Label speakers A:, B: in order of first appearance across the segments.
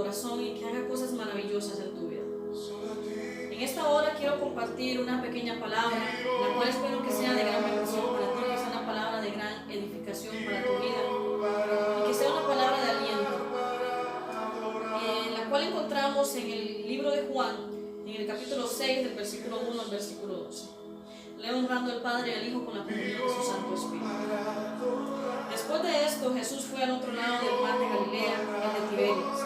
A: corazón y que haga cosas maravillosas en tu vida. En esta hora quiero compartir una pequeña palabra, la cual espero que sea de gran bendición para ti, que sea una palabra de gran edificación para tu vida y que sea una palabra de aliento, la cual encontramos en el libro de Juan, en el capítulo 6, del versículo 1 al versículo 12. Leo honrando al Padre y al Hijo con la comunión de su Santo Espíritu. Después de esto, Jesús fue al otro lado del mar de Galilea, el de Tiberias,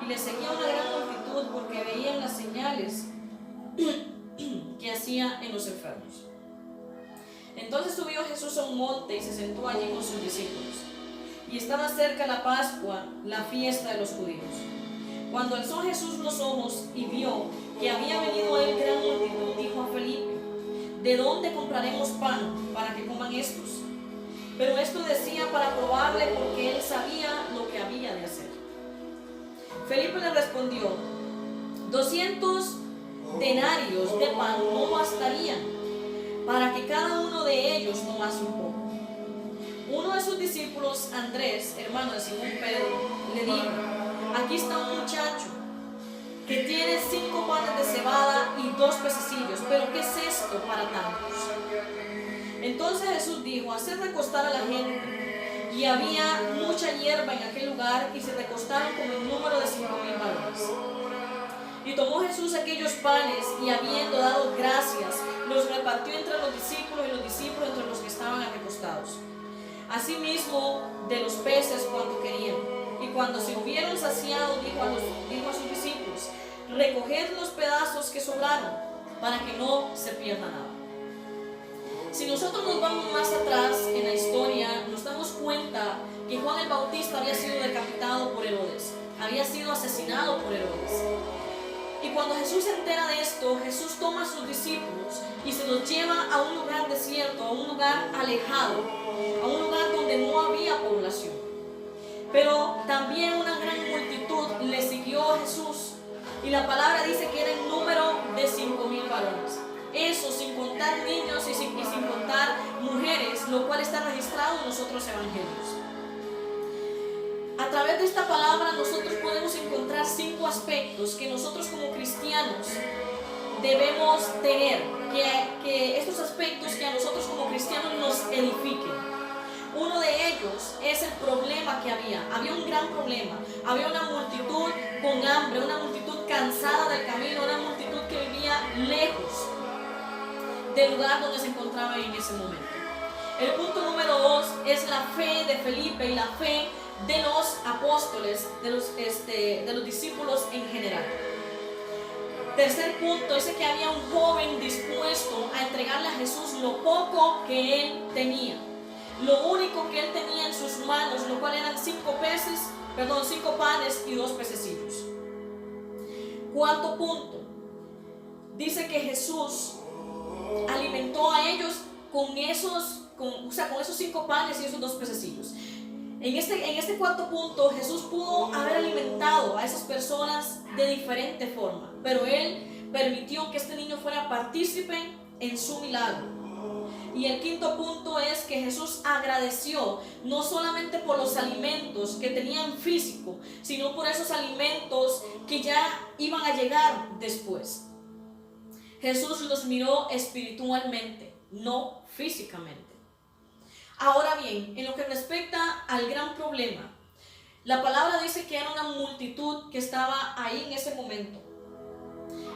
A: y le seguía una gran multitud porque veían las señales que hacía en los enfermos. Entonces subió Jesús a un monte y se sentó allí con sus discípulos. Y estaba cerca la Pascua, la fiesta de los judíos. Cuando alzó Jesús los ojos y vio que había venido a él gran multitud, dijo a Felipe: ¿de dónde compraremos pan para que coman estos? Pero esto decía para probarle, porque él sabía lo que había de hacer. Felipe le respondió: 200 denarios de pan no bastarían para que cada uno de ellos tomase un poco. Uno de sus discípulos, Andrés, hermano de Simón Pedro, le dijo: aquí está un muchacho que tiene 5 panes de cebada y 2 pececillos, pero ¿qué es esto para tantos? Entonces Jesús dijo: haced recostar a la gente. Y había mucha hierba en aquel lugar, y se recostaron como el número de 5,000 varones. Y tomó Jesús aquellos panes, y habiendo dado gracias, los repartió entre los discípulos, y los discípulos entre los que estaban recostados. Asimismo de los peces cuanto querían. Y cuando se hubieron saciado, dijo a sus discípulos: recoged los pedazos que sobraron, para que no se pierda nada. Si nosotros nos vamos más atrás en la historia, nos damos cuenta que Juan el Bautista había sido decapitado por Herodes, había sido asesinado por Herodes. Y cuando Jesús se entera de esto, Jesús toma a sus discípulos y se los lleva a un lugar desierto, a un lugar alejado, a un lugar donde no había población. Pero también una gran multitud le siguió a Jesús, y la palabra dice que era en número de 5,000 varones. Eso sin contar niños y sin contar mujeres, lo cual está registrado en los otros evangelios. A través de esta palabra nosotros podemos encontrar 5 aspectos que nosotros como cristianos debemos tener, que estos aspectos que a nosotros como cristianos nos edifiquen. Uno de ellos es el problema que había un gran problema, había una multitud con hambre, una multitud cansada del camino, una multitud que vivía lejos del lugar donde se encontraban en ese momento. El punto número 2 es la fe de Felipe y la fe de los apóstoles, de los discípulos en general. Tercer punto es que había un joven dispuesto a entregarle a Jesús lo poco que él tenía, lo único que él tenía en sus manos, lo cual eran 5 panes y 2 pececillos. Cuarto punto, dice que Jesús alimentó a ellos con esos 5 panes y esos 2 pececillos. En este cuarto punto, Jesús pudo haber alimentado a esas personas de diferente forma, pero Él permitió que este niño fuera partícipe en su milagro. Y el quinto punto es que Jesús agradeció no solamente por los alimentos que tenían físico, sino por esos alimentos que ya iban a llegar después. Jesús los miró espiritualmente, no físicamente. Ahora bien, en lo que respecta al gran problema, la palabra dice que era una multitud que estaba ahí en ese momento.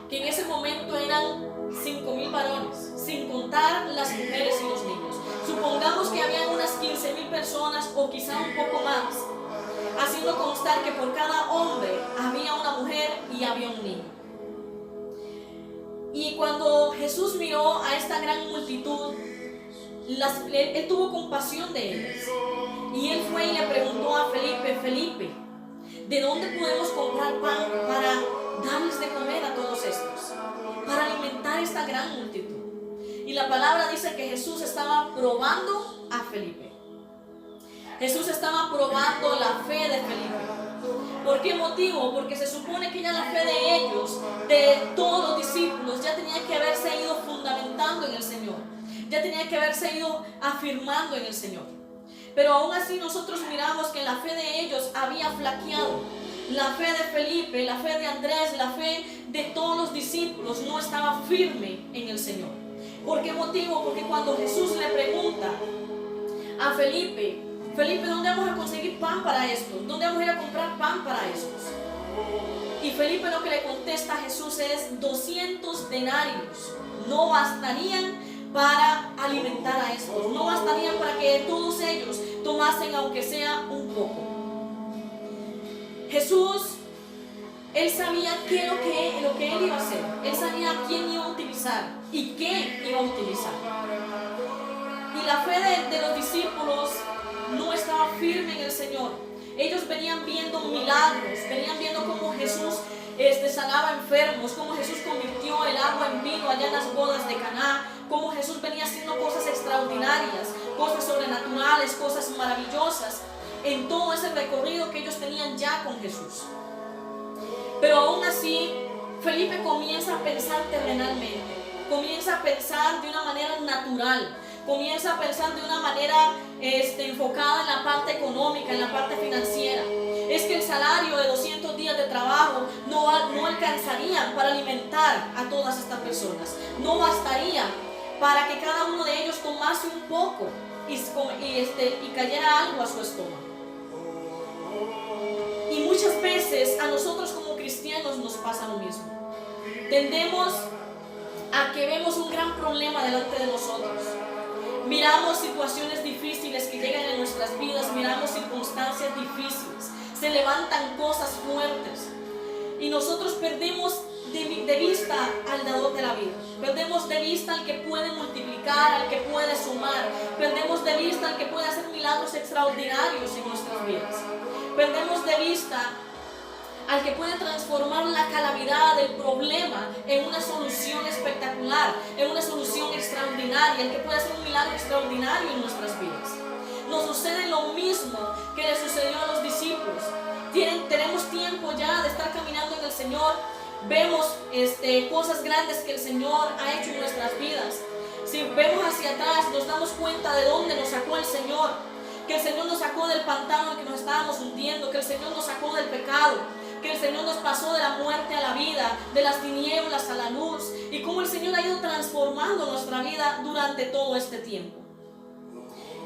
A: Que en ese momento eran 5,000 varones, sin contar las mujeres y los niños. Supongamos que habían unas 15,000 personas o quizá un poco más, haciendo constar que por cada hombre había una mujer y había un niño. Y cuando Jesús miró a esta gran multitud, él tuvo compasión de ellas. Y él fue y le preguntó a Felipe, ¿de dónde podemos comprar pan para darles de comer a todos estos? Para alimentar esta gran multitud. Y la palabra dice que Jesús estaba probando a Felipe. Jesús estaba probando la fe de Felipe. ¿Por qué motivo? Porque se supone que ya la fe de ellos, de todos los discípulos, ya tenía que haberse ido fundamentando en el Señor. Ya tenía que haberse ido afirmando en el Señor. Pero aún así nosotros miramos que la fe de ellos había flaqueado. la fe de Felipe, la fe de Andrés, la fe de todos los discípulos no estaba firme en el Señor. ¿Por qué motivo? Porque cuando Jesús le pregunta a Felipe, Felipe, ¿dónde vamos a conseguir pan para esto? ¿Dónde vamos a ir a comprar pan para estos? Y Felipe lo que le contesta a Jesús es 200 denarios no bastarían para alimentar a estos, no bastarían para que todos ellos tomasen aunque sea un poco. Jesús, él sabía qué es lo que él iba a hacer, él sabía a quién iba a utilizar y qué iba a utilizar. Y la fe de los discípulos no estaba firme en el Señor. Ellos venían viendo milagros, venían viendo cómo Jesús sanaba enfermos, cómo Jesús convirtió el agua en vino allá en las bodas de Caná, cómo Jesús venía haciendo cosas extraordinarias, cosas sobrenaturales, cosas maravillosas en todo ese recorrido que ellos tenían ya con Jesús. Pero aún así, Felipe comienza a pensar terrenalmente, comienza a pensar de una manera natural, comienza a pensar de una manera enfocada en la parte económica, en la parte financiera. Es que el salario de 200 días de trabajo no alcanzaría para alimentar a todas estas personas. No bastaría para que cada uno de ellos tomase un poco y cayera algo a su estómago. Y muchas veces a nosotros como cristianos nos pasa lo mismo. Tendemos a que vemos un gran problema delante de nosotros. Miramos situaciones difíciles que llegan en nuestras vidas, miramos circunstancias difíciles, se levantan cosas fuertes y nosotros perdemos de vista al dador de la vida, perdemos de vista al que puede multiplicar, al que puede sumar, perdemos de vista al que puede hacer milagros extraordinarios en nuestras vidas, perdemos de vista al que puede transformar la calamidad, el problema, en una solución espectacular, en una solución extraordinaria, el que puede hacer un milagro extraordinario en nuestras vidas. Nos sucede lo mismo que le sucedió a los discípulos. Tenemos tiempo ya de estar caminando en el Señor, vemos cosas grandes que el Señor ha hecho en nuestras vidas. Si vemos hacia atrás, nos damos cuenta de dónde nos sacó el Señor, que el Señor nos sacó del pantano en que nos estábamos hundiendo, que el Señor nos sacó del pecado, que el Señor nos pasó de la muerte a la vida, de las tinieblas a la luz, y cómo el Señor ha ido transformando nuestra vida durante todo este tiempo.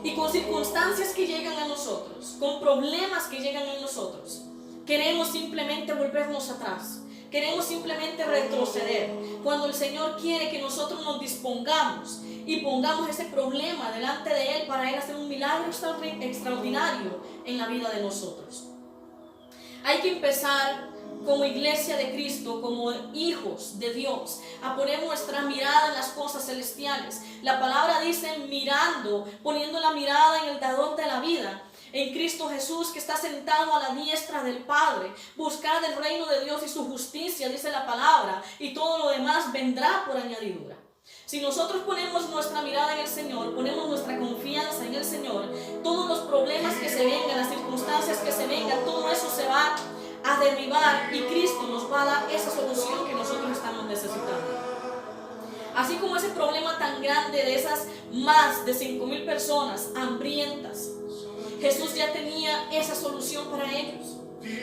A: Y con circunstancias que llegan a nosotros, con problemas que llegan a nosotros, queremos simplemente volvernos atrás, queremos simplemente retroceder, cuando el Señor quiere que nosotros nos dispongamos y pongamos ese problema delante de Él para Él hacer un milagro extraordinario en la vida de nosotros. Hay que empezar como iglesia de Cristo, como hijos de Dios, a poner nuestra mirada en las cosas celestiales. La palabra dice mirando, poniendo la mirada en el dador de la vida, en Cristo Jesús, que está sentado a la diestra del Padre. Buscad el reino de Dios y su justicia, dice la palabra, y todo lo demás vendrá por añadidura. Si nosotros ponemos nuestra mirada en el Señor, ponemos nuestra confianza en el Señor, todos los problemas que se vengan, las circunstancias que se vengan, todo eso se va a derribar y Cristo nos va a dar esa solución que nosotros estamos necesitando. Así como ese problema tan grande de esas más de 5,000 personas hambrientas, Jesús ya tenía esa solución para ellos.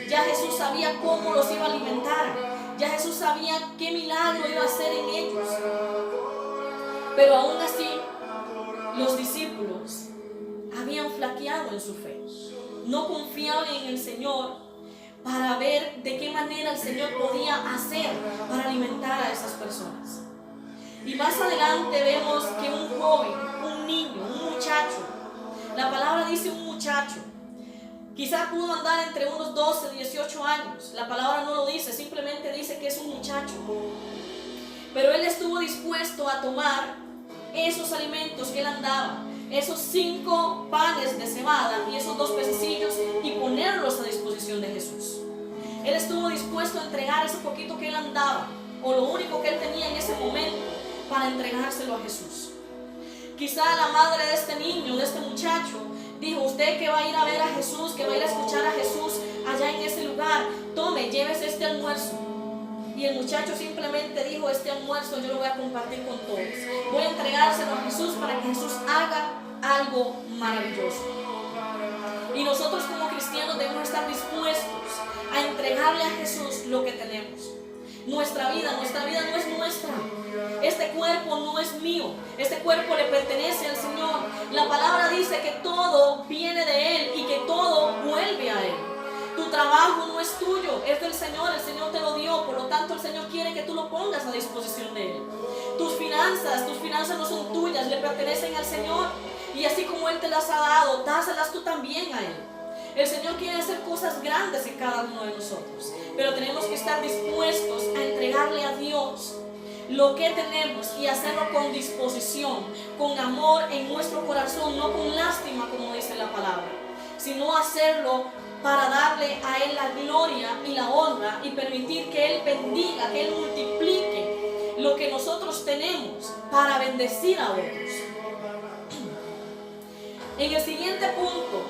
A: Ya Jesús sabía cómo los iba a alimentar. Ya Jesús sabía qué milagro iba a hacer en ellos. Pero aún así, los discípulos habían flaqueado en su fe. No confiaban en el Señor para ver de qué manera el Señor podía hacer para alimentar a esas personas. Y más adelante vemos que un joven, un niño, un muchacho, la palabra dice un muchacho, quizá pudo andar entre unos 12, 18 años, la palabra no lo dice, simplemente dice que es un muchacho. Pero él estuvo dispuesto a tomar esos alimentos que él andaba, esos 5 panes de cebada y esos 2 pececillos y ponerlos a disposición de Jesús. Él estuvo dispuesto a entregar ese poquito que él andaba, o lo único que él tenía en ese momento, para entregárselo a Jesús. Quizá la madre de este niño, de este muchacho, dijo: usted que va a ir a ver a Jesús, que va a ir a escuchar a Jesús allá en ese lugar, tome, llévese este almuerzo. Y el muchacho simplemente dijo: este almuerzo yo lo voy a compartir con todos. Voy a entregárselo a Jesús para que Jesús haga algo maravilloso. Y nosotros como cristianos debemos estar dispuestos a entregarle a Jesús lo que tenemos. Nuestra vida no es nuestra. Este cuerpo no es mío. Este cuerpo le pertenece al Señor. La palabra dice que todo viene de Él y que todo vuelve a Él. Tu trabajo no es tuyo, es del Señor. El Señor te lo dio. Por lo tanto, el Señor quiere que tú lo pongas a disposición de Él. Tus finanzas no son tuyas, le pertenecen al Señor. Y así como Él te las ha dado, dáselas tú también a Él. El Señor quiere hacer cosas grandes en cada uno de nosotros, pero tenemos que estar dispuestos a entregarle a Dios lo que tenemos y hacerlo con disposición, con amor en nuestro corazón, no con lástima como dice la palabra, sino hacerlo para darle a Él la gloria y la honra y permitir que Él bendiga, que Él multiplique lo que nosotros tenemos para bendecir a otros. En el siguiente punto,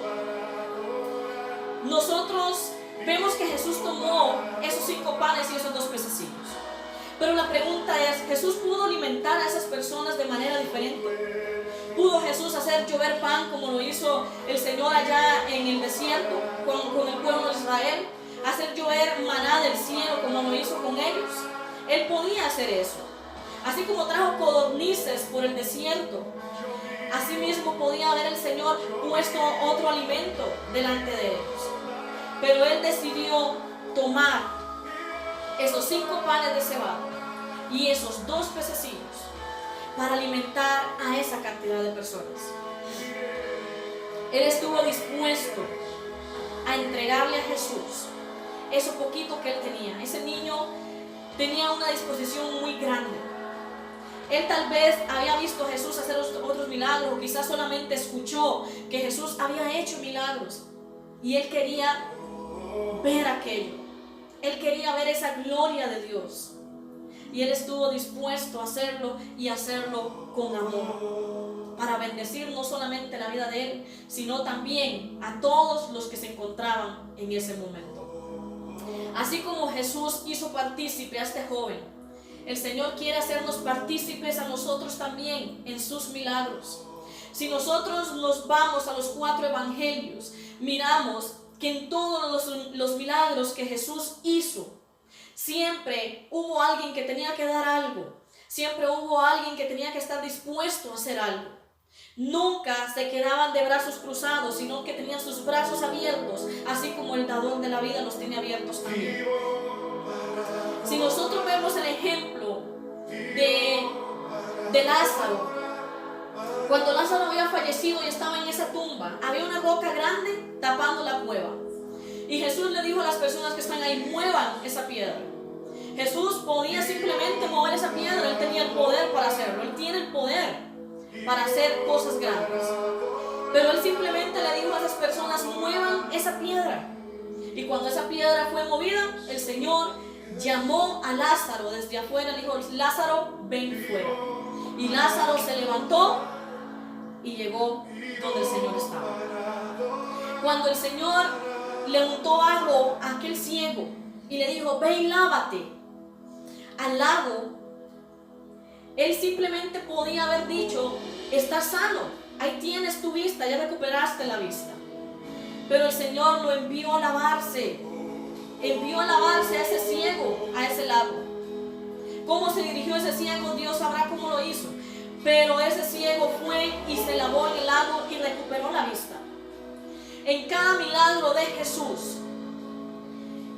A: nosotros vemos que Jesús tomó esos 5 panes y esos 2 pececillos. Pero la pregunta es, ¿Jesús pudo alimentar a esas personas de manera diferente? ¿Pudo Jesús hacer llover pan como lo hizo el Señor allá en el desierto con el pueblo de Israel? ¿Hacer llover maná del cielo como lo hizo con ellos? Él podía hacer eso. Así como trajo codornices por el desierto, asimismo podía haber el Señor puesto otro alimento delante de ellos. Pero Él decidió tomar esos 5 panes de cebada y esos 2 pececillos para alimentar a esa cantidad de personas. Él estuvo dispuesto a entregarle a Jesús eso poquito que Él tenía. Ese niño tenía una disposición muy grande. Él tal vez había visto a Jesús hacer otros milagros, o quizás solamente escuchó que Jesús había hecho milagros. Y él quería ver aquello. Él quería ver esa gloria de Dios. Y él estuvo dispuesto a hacerlo y hacerlo con amor. Para bendecir no solamente la vida de él, sino también a todos los que se encontraban en ese momento. Así como Jesús hizo partícipe a este joven, el Señor quiere hacernos partícipes a nosotros también en sus milagros. Si nosotros nos vamos a los 4 evangelios, miramos que en todos los milagros que Jesús hizo, siempre hubo alguien que tenía que dar algo. Siempre hubo alguien que tenía que estar dispuesto a hacer algo. Nunca se quedaban de brazos cruzados, sino que tenían sus brazos abiertos, así como el dador de la vida los tiene abiertos también. Si nosotros vemos el ejemplo de Lázaro, cuando Lázaro había fallecido y estaba en esa tumba, había una roca grande tapando la cueva. Y Jesús le dijo a las personas que están ahí, muevan esa piedra. Jesús podía simplemente mover esa piedra, Él tenía el poder para hacerlo, Él tiene el poder para hacer cosas grandes. Pero Él simplemente le dijo a esas personas, muevan esa piedra. Y cuando esa piedra fue movida, el Señor llamó a Lázaro desde afuera, le dijo, Lázaro, ven fuera. Y Lázaro se levantó y llegó donde el Señor estaba. Cuando el Señor le untó agua a aquel ciego y le dijo, ve y lávate al lago, él simplemente podía haber dicho, estás sano, ahí tienes tu vista, ya recuperaste la vista. Pero el Señor lo envió a lavarse. Envió a lavarse a ese ciego, a ese lago. ¿Cómo se dirigió ese ciego? Dios sabrá cómo lo hizo. Pero ese ciego fue y se lavó en el lago y recuperó la vista. En cada milagro de Jesús,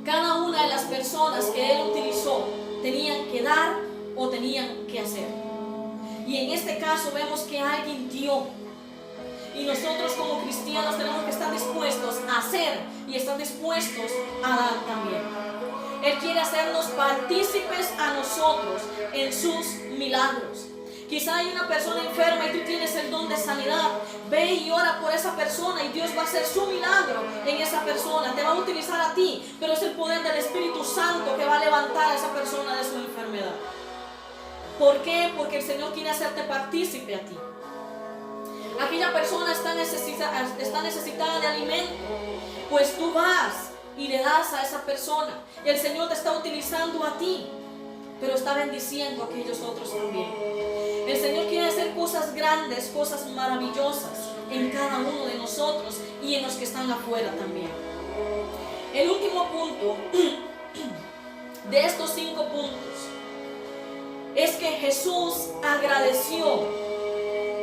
A: cada una de las personas que Él utilizó tenían que dar o tenían que hacer. Y en este caso vemos que alguien dio. Y nosotros como cristianos tenemos que estar dispuestos a hacer y estar dispuestos a dar también. Él quiere hacernos partícipes a nosotros en sus milagros. Quizá hay una persona enferma y tú tienes el don de sanidad. Ve y ora por esa persona y Dios va a hacer su milagro en esa persona. Te va a utilizar a ti, pero es el poder del Espíritu Santo que va a levantar a esa persona de su enfermedad. ¿Por qué? Porque el Señor quiere hacerte partícipe a ti. Aquella persona está necesitada de alimento, pues tú vas y le das a esa persona. Y el Señor te está utilizando a ti, pero está bendiciendo a aquellos otros también. El Señor quiere hacer cosas grandes, cosas maravillosas. en cada uno de nosotros y en los que están afuera también. El último punto de estos 5 puntos es que Jesús agradeció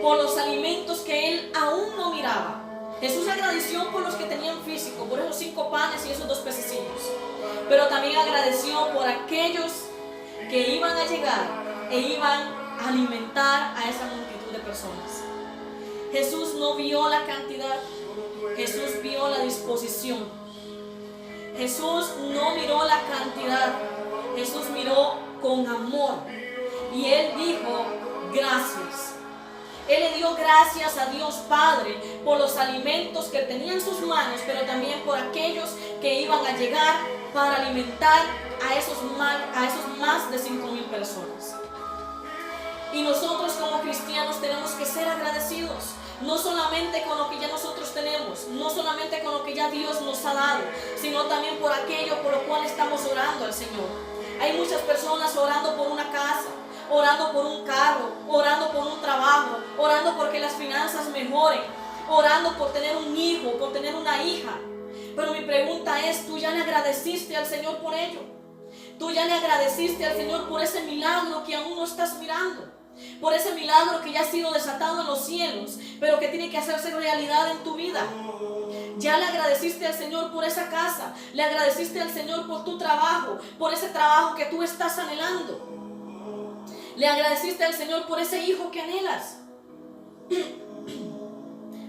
A: por los alimentos que él aún no miraba. Jesús agradeció por los que tenían físico, por esos 5 panes y esos 2 pececillos, pero también agradeció por aquellos que iban a llegar e iban a alimentar a esa multitud de personas. Jesús no vio la cantidad, Jesús vio la disposición. Jesús no miró la cantidad, Jesús miró con amor. Y Él dijo, gracias. Él le dio gracias a Dios Padre por los alimentos que Él tenía en sus manos, pero también por aquellos que iban a llegar para alimentar a esos más de 5,000 personas. Y nosotros como cristianos tenemos que ser agradecidos, no solamente con lo que ya nosotros tenemos, no solamente con lo que ya Dios nos ha dado, sino también por aquello por lo cual estamos orando al Señor. Hay muchas personas orando por una casa, orando por un carro, orando por un trabajo, orando porque las finanzas mejoren, orando por tener un hijo, por tener una hija. Pero mi pregunta es, ¿tú ya le agradeciste al Señor por ello? ¿Tú ya le agradeciste al Señor por ese milagro que aún no estás mirando? Por ese milagro que ya ha sido desatado en los cielos, pero que tiene que hacerse realidad en tu vida. Ya le agradeciste al Señor por esa casa, le agradeciste al Señor por tu trabajo, por ese trabajo que tú estás anhelando. Le agradeciste al Señor por ese hijo que anhelas.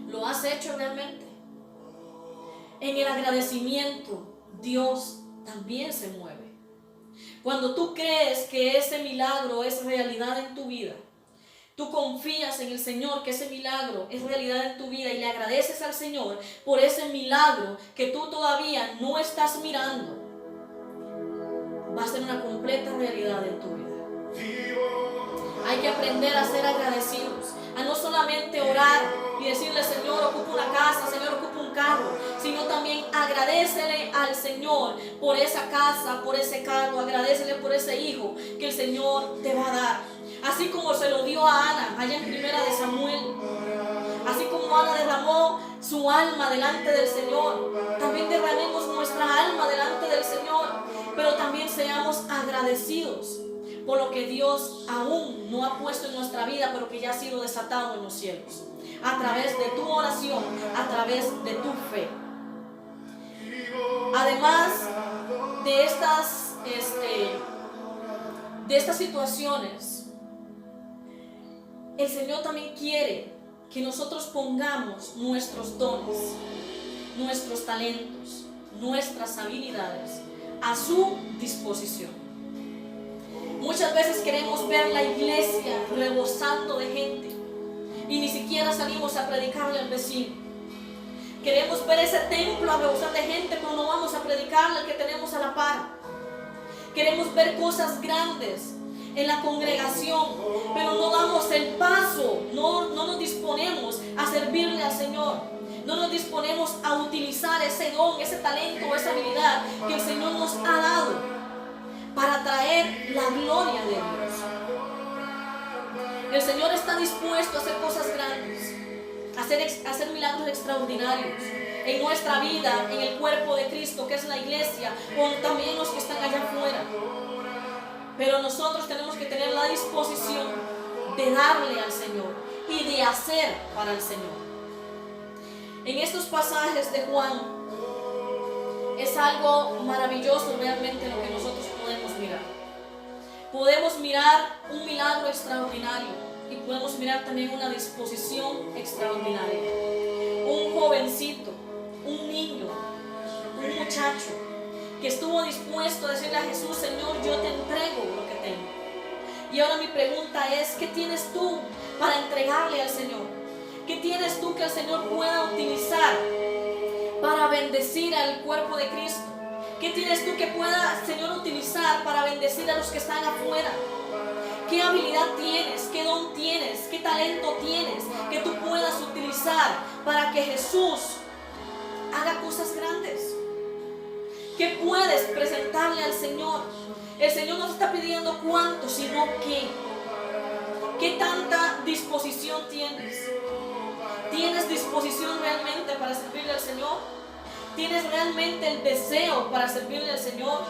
A: ¿Lo has hecho realmente? En el agradecimiento, Dios también se mueve. Cuando tú crees que ese milagro es realidad en tu vida, tú confías en el Señor que ese milagro es realidad en tu vida y le agradeces al Señor por ese milagro que tú todavía no estás mirando, va a ser una completa realidad en tu vida. Hay que aprender a ser agradecidos, a no solamente orar y decirle, Señor, ocupa una casa, Señor, ocupa un carro, sino también agradécele al Señor por esa casa, por ese carro, agradécele por ese hijo que el Señor te va a dar. Así como se lo dio a Ana, allá en 1 de Samuel. Así como Ana derramó su alma delante del Señor, también derramemos nuestra alma delante del Señor, pero también seamos agradecidos por lo que Dios aún no ha puesto en nuestra vida, pero que ya ha sido desatado en los cielos, a través de tu oración, a través de tu fe. Además de estas situaciones, el Señor también quiere que nosotros pongamos nuestros dones, nuestros talentos, nuestras habilidades a su disposición. Muchas veces queremos ver la iglesia rebosando de gente y ni siquiera salimos a predicarle al vecino. Queremos ver ese templo a rebosar de gente, pero no vamos a predicarle al que tenemos a la par. Queremos ver cosas grandes en la congregación, pero no damos el paso, no nos disponemos a servirle al Señor. No nos disponemos a utilizar ese don, ese talento, esa habilidad que el Señor nos ha dado para traer la gloria de Dios. El Señor está dispuesto a hacer cosas grandes, a hacer milagros extraordinarios en nuestra vida, en el cuerpo de Cristo, que es la iglesia, o también los que están allá afuera. Pero nosotros tenemos que tener la disposición de darle al Señor y de hacer para el Señor. En estos pasajes de Juan es algo maravilloso realmente lo que nosotros podemos mirar. Podemos mirar un milagro extraordinario y podemos mirar también una disposición extraordinaria. Un jovencito, un niño, un muchacho que estuvo dispuesto a decirle a Jesús, Señor, yo te entrego lo que tengo. Y ahora mi pregunta es, ¿qué tienes tú para entregarle al Señor? ¿Qué tienes tú que el Señor pueda utilizar para bendecir al cuerpo de Cristo? ¿Qué tienes tú que pueda, Señor, utilizar para bendecir a los que están afuera? ¿Qué habilidad tienes? ¿Qué don tienes? ¿Qué talento tienes que tú puedas utilizar para que Jesús haga cosas grandes? ¿Qué puedes presentarle al Señor? El Señor no te está pidiendo cuánto, sino qué. ¿Qué tanta disposición tienes? ¿Tienes disposición realmente para servirle al Señor? ¿Tienes realmente el deseo para servirle al Señor?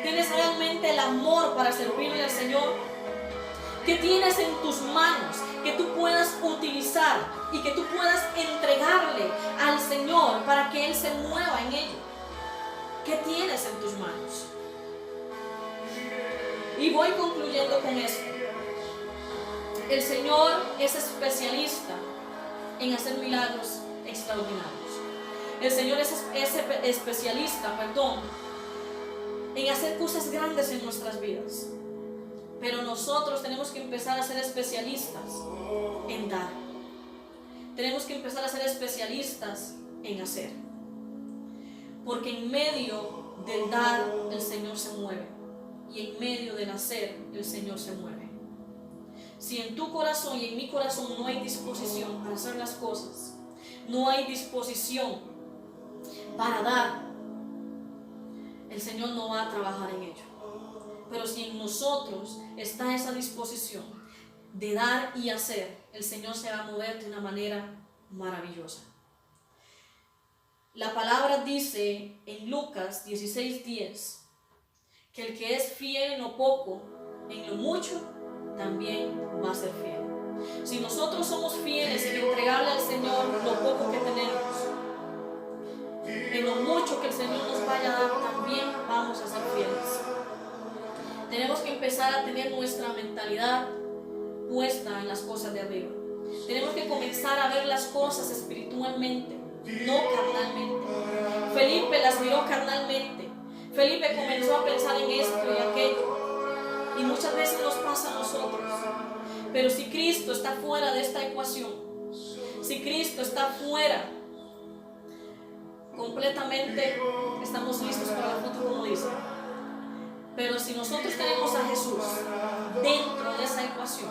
A: ¿Tienes realmente el amor para servirle al Señor? ¿Qué tienes en tus manos que tú puedas utilizar y que tú puedas entregarle al Señor para que Él se mueva en ello? ¿Qué tienes en tus manos? Y voy concluyendo con esto. El Señor es especialista en hacer milagros extraordinarios. El Señor es especialista, en hacer cosas grandes en nuestras vidas. Pero nosotros tenemos que empezar a ser especialistas en dar. Tenemos que empezar a ser especialistas en hacer. Porque en medio del dar, el Señor se mueve. Y en medio del hacer, el Señor se mueve. Si en tu corazón y en mi corazón no hay disposición para hacer las cosas, no hay disposición para dar, el Señor no va a trabajar en ello. Pero si en nosotros está esa disposición de dar y hacer, el Señor se va a mover de una manera maravillosa. La palabra dice en Lucas 16:10 que el que es fiel en lo poco, en lo mucho, también va a ser fiel. Si nosotros somos fieles en entregarle al Señor lo poco que tenemos, en lo mucho que el Señor nos vaya a dar, también vamos a ser fieles. Tenemos que empezar a tener nuestra mentalidad puesta en las cosas de arriba. Tenemos que comenzar a ver las cosas espiritualmente, no carnalmente. Felipe las miró carnalmente. Felipe comenzó a pensar en esto y aquello. Y muchas veces nos pasa a nosotros. Pero si Cristo está fuera de esta ecuación, si Cristo está fuera, completamente estamos listos para la foto, como dice. Pero si nosotros tenemos a Jesús dentro de esa ecuación,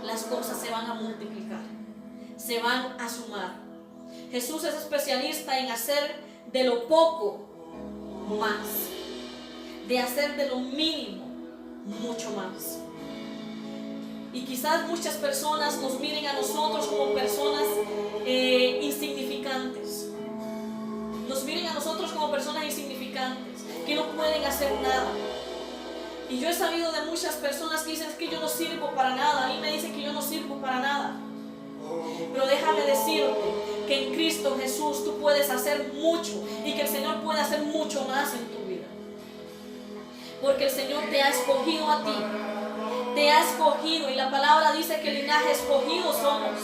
A: las cosas se van a multiplicar, se van a sumar. Jesús es especialista en hacer de lo poco más, de hacer de lo mínimo mucho más. Y quizás muchas personas nos miren a nosotros como personas insignificantes. Nos miren a nosotros como personas insignificantes, que no pueden hacer nada. Y yo he sabido de muchas personas que dicen que yo no sirvo para nada. A mí me dicen que yo no sirvo para nada. Pero déjame decirte que en Cristo Jesús tú puedes hacer mucho y que el Señor puede hacer mucho más en tu vida. Porque el Señor te ha escogido a ti. Te ha escogido, y la palabra dice que el linaje escogido somos,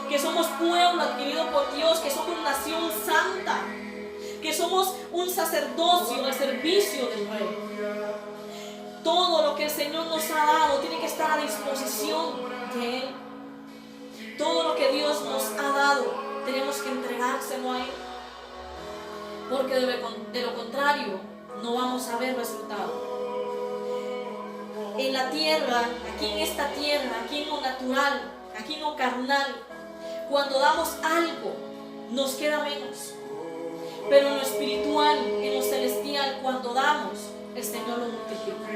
A: que somos pueblo adquirido por Dios, que somos nación santa, que somos un sacerdocio al servicio del Rey. Todo lo que el Señor nos ha dado tiene que estar a disposición de Él. Todo lo que Dios nos ha dado tenemos que entregárselo a Él, porque de lo contrario no vamos a ver resultado. En la tierra, aquí en esta tierra, aquí en lo natural, aquí en lo carnal, cuando damos algo, nos queda menos. Pero en lo espiritual, en lo celestial, cuando damos, el Señor lo multiplica.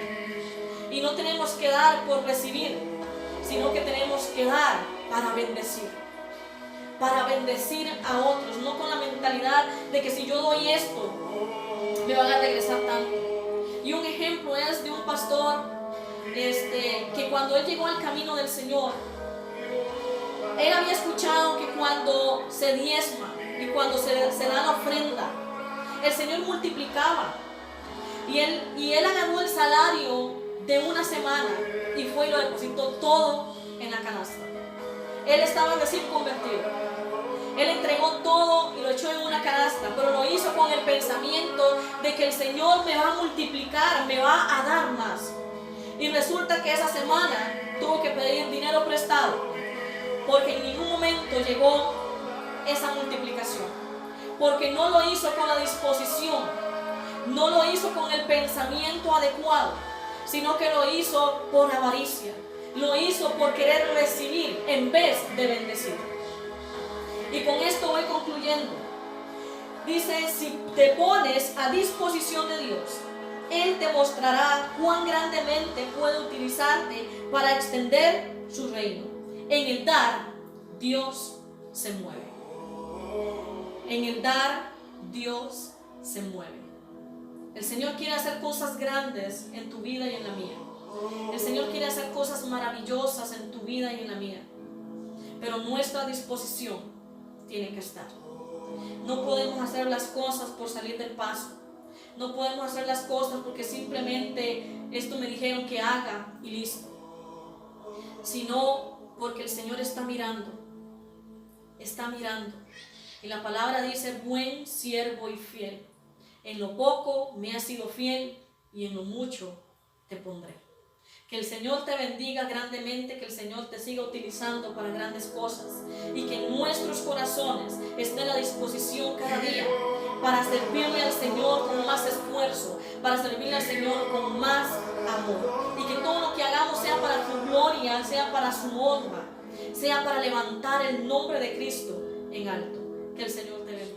A: Y no tenemos que dar por recibir, sino que tenemos que dar para bendecir a otros, no con la mentalidad de que si yo doy esto, me van a regresar tanto. Y un ejemplo es de un pastor que cuando él llegó al camino del Señor, él había escuchado que cuando se diezma y cuando se da la ofrenda, el Señor multiplicaba. Y él agarró el salario de una semana y fue y lo depositó todo en la canasta. Él estaba recién convertido. Él entregó todo y lo echó en una canasta, pero lo hizo con el pensamiento de que el Señor me va a multiplicar, me va a dar más. Y resulta que esa semana tuvo que pedir dinero prestado, porque en ningún momento llegó esa multiplicación. Porque no lo hizo con la disposición, no lo hizo con el pensamiento adecuado, sino que lo hizo por avaricia, lo hizo por querer recibir en vez de bendecir. Y con esto voy concluyendo. Dice, si te pones a disposición de Dios, Él te mostrará cuán grandemente puede utilizarte para extender su reino. En el dar, Dios se mueve. En el dar, Dios se mueve. El Señor quiere hacer cosas grandes en tu vida y en la mía. El Señor quiere hacer cosas maravillosas en tu vida y en la mía. Pero nuestra disposición tiene que estar. No podemos hacer las cosas por salir del paso. No podemos hacer las cosas porque simplemente esto me dijeron que haga y listo. Sino porque el Señor está mirando. Está mirando. Y la palabra dice: buen siervo y fiel. En lo poco me has sido fiel y en lo mucho te pondré. Que el Señor te bendiga grandemente, que el Señor te siga utilizando para grandes cosas y que en nuestros corazones esté la disposición cada día para servirle al Señor con más esfuerzo, para servirle al Señor con más amor, y que todo lo que hagamos sea para tu gloria, sea para su honra, sea para levantar el nombre de Cristo en alto. Que el Señor te bendiga.